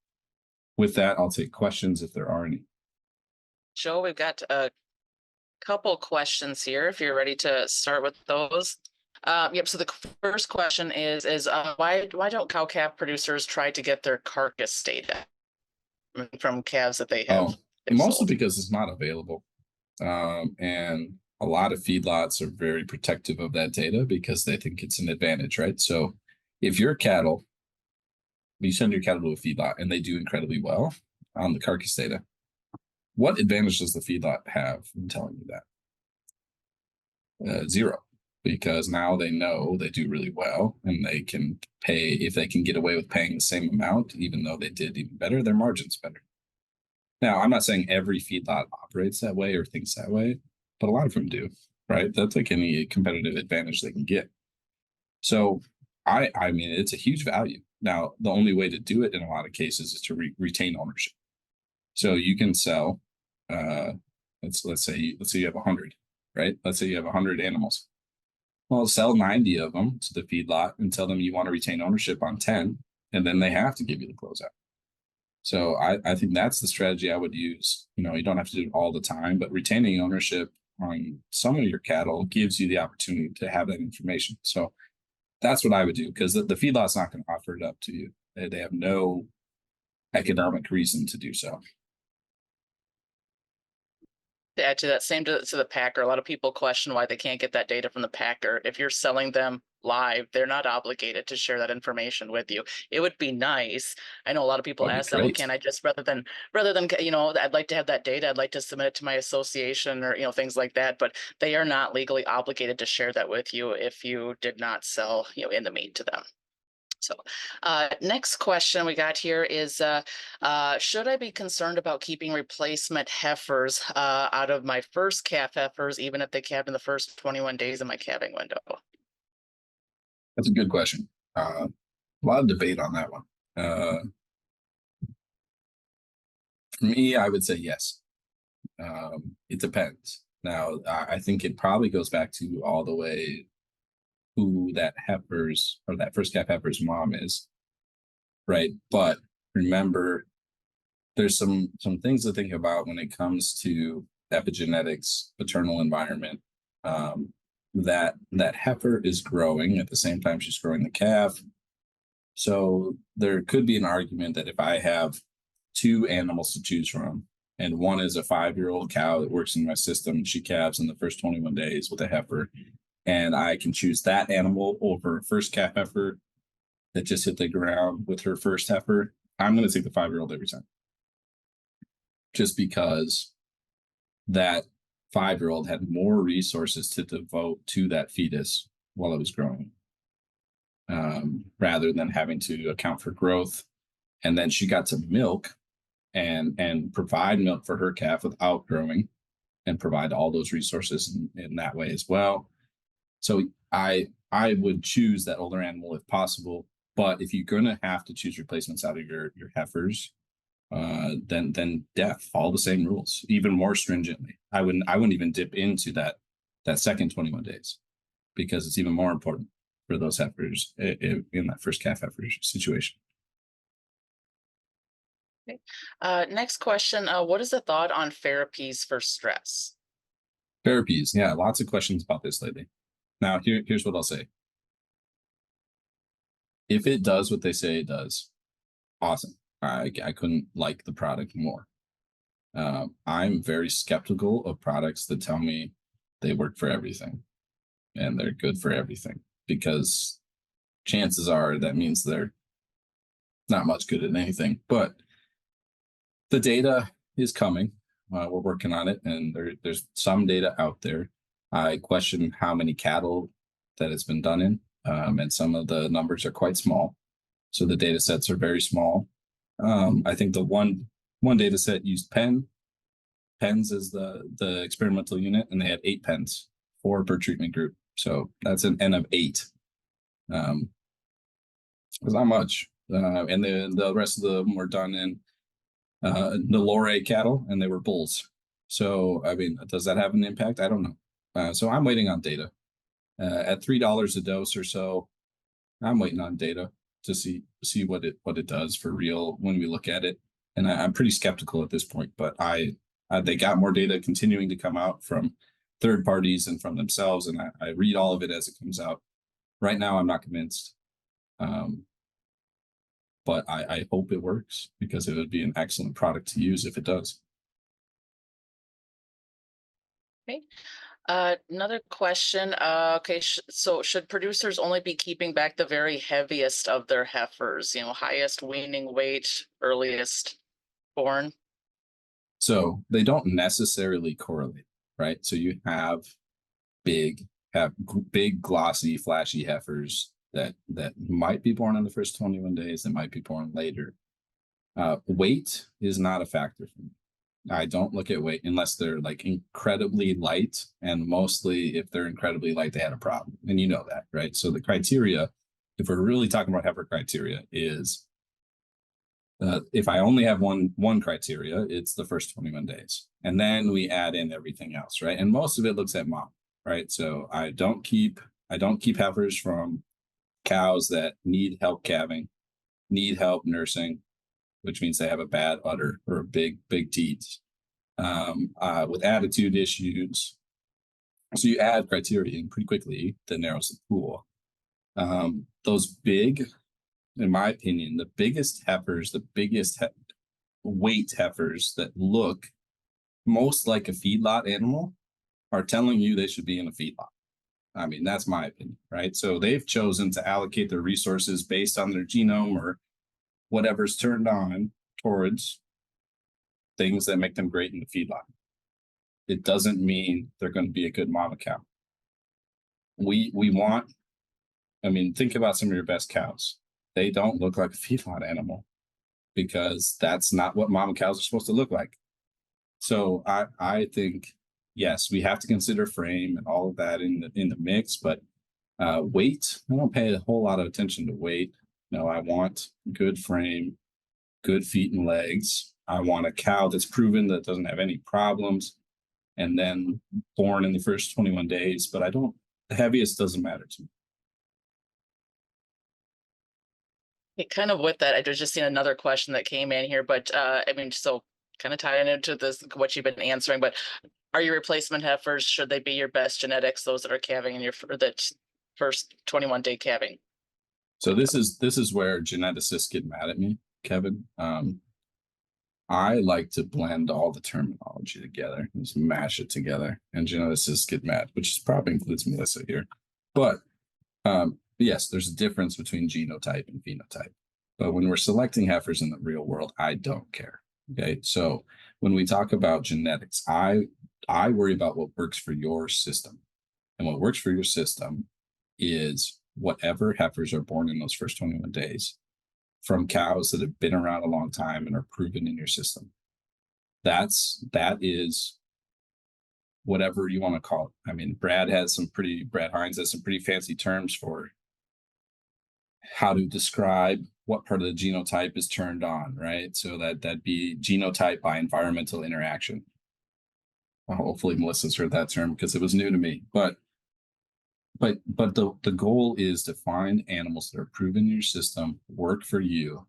With that, I'll take questions if there are any. Joe, we've got a couple questions here if you're ready to start with those. Yep. So the first question is why don't cow calf producers try to get their carcass data from calves that they have? Mostly because it's not available, and a lot of feedlots are very protective of that data because they think it's an advantage, right? So if your cattle, you send your cattle to a feedlot and they do incredibly well on the carcass data, what advantage does the feedlot have in telling you that? Zero, because now they know they do really well and they can pay, if they can get away with paying the same amount, even though they did even better, their margin's better. Now, I'm not saying every feedlot operates that way or thinks that way, but a lot of them do, right? That's like any competitive advantage they can get. So I mean, it's a huge value. Now, the only way to do it in a lot of cases is to retain ownership. So you can sell, let's say you have 100, right? Let's say you have 100 animals. Well, sell 90 of them to the feedlot and tell them you want to retain ownership on 10, and then they have to give you the closeout. So I think that's the strategy I would use. You don't have to do it all the time, but retaining ownership on some of your cattle gives you the opportunity to have that information. So that's what I would do, because the feedlot's not going to offer it up to you. They have no economic reason to do so. To add to that, same to the packer, a lot of people question why they can't get that data from the packer. If you're selling them live, they're not obligated to share that information with you. It would be nice. I know a lot of people ask that, well, can I just, rather than I'd like to have that data, I'd like to submit it to my association or things like that, but they are not legally obligated to share that with you if you did not sell in the meat to them. So next question we got here is, should I be concerned about keeping replacement heifers out of my first calf heifers, even if they calved in the first 21 days of my calving window? That's a good question. A lot of debate on that one. For me, I would say yes. It depends. Now, I think it probably goes back to all the way who that heifer's or that first calf heifer's mom is, right? But remember, there's some things to think about when it comes to epigenetics, paternal environment. That heifer is growing at the same time she's growing the calf. So there could be an argument that if I have 2 animals to choose from, and one is a 5-year-old cow that works in my system, she calves in the first 21 days with a heifer, and I can choose that animal over a first calf heifer that just hit the ground with her first heifer, I'm going to take the 5-year-old every time. Just because that 5-year-old had more resources to devote to that fetus while it was growing, rather than having to account for growth. And then she got to milk and provide milk for her calf without growing, and provide all those resources in that way as well. So I would choose that older animal if possible. But if you're going to have to choose replacements out of your heifers, then follow the same rules, even more stringently. I wouldn't even dip into that second 21 days, because it's even more important for those heifers in that first calf heifer situation. Okay. Next question. What is the thought on therapies for stress? Therapies, yeah, lots of questions about this lately. Now, here's what I'll say. If it does what they say it does, awesome. I couldn't like the product more. I'm very skeptical of products that tell me they work for everything and they're good for everything, because chances are that means they're not much good at anything. But the data is coming. We're working on it, and there's some data out there. I question how many cattle that it's been done in, and some of the numbers are quite small. So the data sets are very small. I think the one data set used pens as the experimental unit, and they had 8 pens, 4 per treatment group. So that's an N of 8. It's not much. And then the rest of them were done in Nelore cattle, and they were bulls. So, I mean, does that have an impact? I don't know. So I'm waiting on data. At $3 a dose or so, I'm waiting on data to see what it does for real when we look at it. And I'm pretty skeptical at this point, but they got more data continuing to come out from third parties and from themselves, and I read all of it as it comes out. Right now, I'm not convinced. But I hope it works, because it would be an excellent product to use if it does. Okay. Another question. Okay, so should producers only be keeping back the very heaviest of their heifers? Highest weaning weight, earliest born. So they don't necessarily correlate, right? So you have big, glossy, flashy heifers that might be born in the first 21 days, that might be born later. Weight is not a factor for me. I don't look at weight unless they're like incredibly light, and mostly if they're incredibly light, they had a problem, and you know that, right? So the criteria, if we're really talking about heifer criteria, is if I only have one criteria, it's the first 21 days, and then we add in everything else, right? And most of it looks at mom, right? So I don't keep heifers from cows that need help calving, need help nursing, which means they have a bad udder or a big teats, with attitude issues. So you add criteria in pretty quickly that narrows the pool. Those big, in my opinion, the biggest heifers, the biggest weight heifers that look most like a feedlot animal are telling you they should be in a feedlot. I mean, that's my opinion, right? So they've chosen to allocate their resources based on their genome or whatever's turned on towards things that make them great in the feedlot. It doesn't mean they're going to be a good mama cow. We want, I mean, think about some of your best cows. They don't look like a feedlot animal, because that's not what mama cows are supposed to look like. So I think, yes, we have to consider frame and all of that in the mix, but weight, I don't pay a whole lot of attention to weight. No, I want good frame, good feet and legs. I want a cow that's proven that doesn't have any problems, and then born in the first 21 days. But the heaviest doesn't matter to me. Kind of with that, I just seen another question that came in here, but I mean, so kind of tying into this, what you've been answering, but are your replacement heifers, should they be your best genetics, those that are calving in that first 21-day calving? So this is where geneticists get mad at me, Kevin. I like to blend all the terminology together, just mash it together, and geneticists get mad, which probably includes Melissa here. But yes, there's a difference between genotype and phenotype. But when we're selecting heifers in the real world, I don't care. Okay, so when we talk about genetics, I worry about what works for your system, and what works for your system is whatever heifers are born in those first 21 days from cows that have been around a long time and are proven in your system. That is whatever you want to call it. I mean, Brad Hines has some pretty fancy terms for how to describe what part of the genotype is turned on, right? So that'd be genotype by environmental interaction. Well, hopefully Melissa's heard that term, because it was new to me. But the goal is to find animals that are proven in your system, work for you,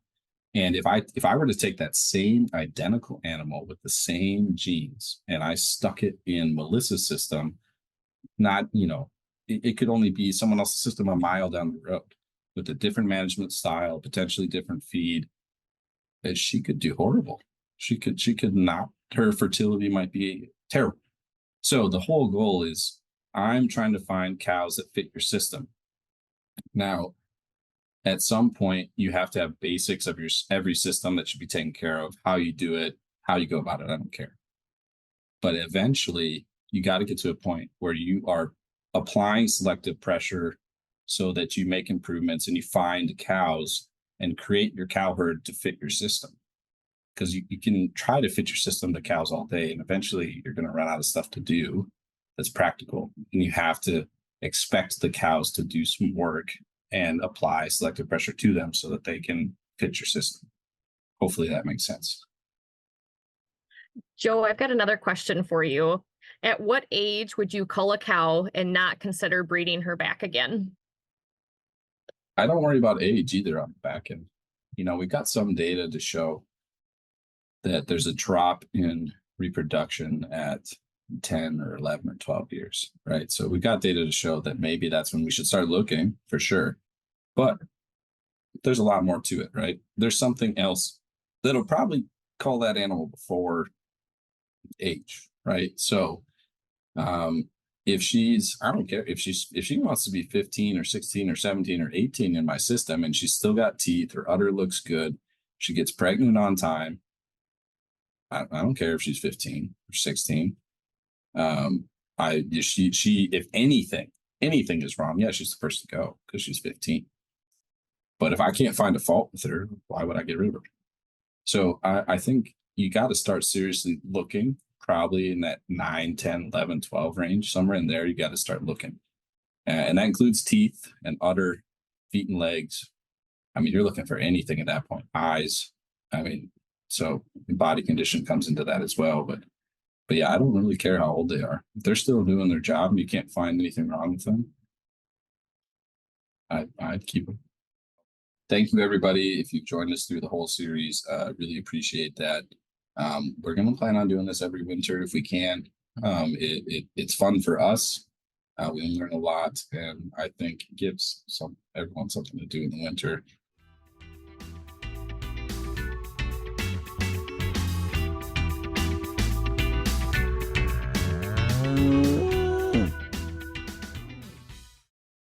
And if I were to take that same identical animal with the same genes and I stuck it in Melissa's system, not, it could only be someone else's system a mile down the road with a different management style, potentially different feed, that she could do horrible. She could not, her fertility might be terrible. So the whole goal is I'm trying to find cows that fit your system. Now, at some point, you have to have basics of your every system that should be taken care of, how you do it, how you go about it. I don't care. But eventually, you got to get to a point where you are applying selective pressure so that you make improvements and you find cows and create your cow herd to fit your system. Because you can try to fit your system to cows all day, and eventually you're going to run out of stuff to do that's practical. And you have to expect the cows to do some work and apply selective pressure to them so that they can fit your system. Hopefully that makes sense. Joe, I've got another question for you. At what age would you cull a cow and not consider breeding her back again? I don't worry about age either on the back end. We've got some data to show that there's a drop in reproduction at 10 or 11 or 12 years, right? So we've got data to show that maybe that's when we should start looking for sure. But there's a lot more to it, right? There's something else that'll probably call that animal before age, right? So if she's, I don't care if she wants to be 15 or 16 or 17 or 18 in my system and she's still got teeth, her udder looks good, she gets pregnant on time, I don't care if she's 15 or 16. If anything is wrong, yeah, she's the first to go because she's 15. But if I can't find a fault with her, why would I get rid of her? So I think you got to start seriously looking, probably in that 9, 10, 11, 12 range, somewhere in there, you got to start looking. And that includes teeth and udder, feet and legs. I mean, you're looking for anything at that point, eyes. I mean, so body condition comes into that as well. But yeah, I don't really care how old they are. If they're still doing their job and you can't find anything wrong with them, I'd keep them. Thank you, everybody. If you've joined us through the whole series, really appreciate that. We're going to plan on doing this every winter if we can. It's fun for us. We learn a lot, and I think it gives everyone something to do in the winter.